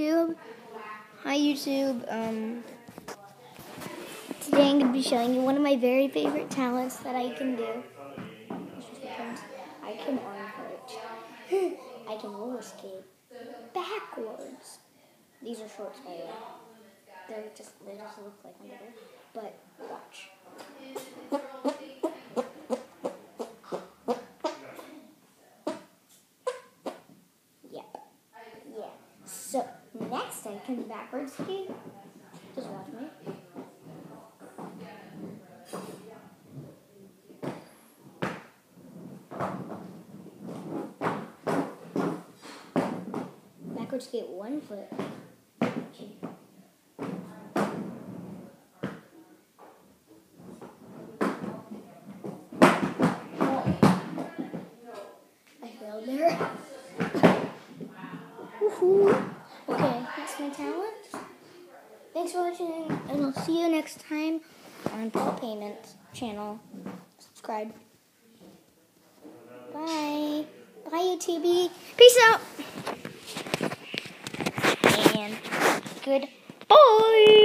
YouTube. Hi YouTube. Today I'm going to be showing you one of my very favorite talents that I can do. I can arm hurt. I can roller skate backwards. These are shorts, by the way. They just look like underwear. But watch. Yep. Yeah. So next I can backwards skate. Just watch me. Backwards skate 1 foot. I failed there. Woohoo! Okay, that's my talent. Thanks for watching, and I'll see you next time on Paul Payments channel. Subscribe. Bye. Bye, YouTube. Peace out. And goodbye.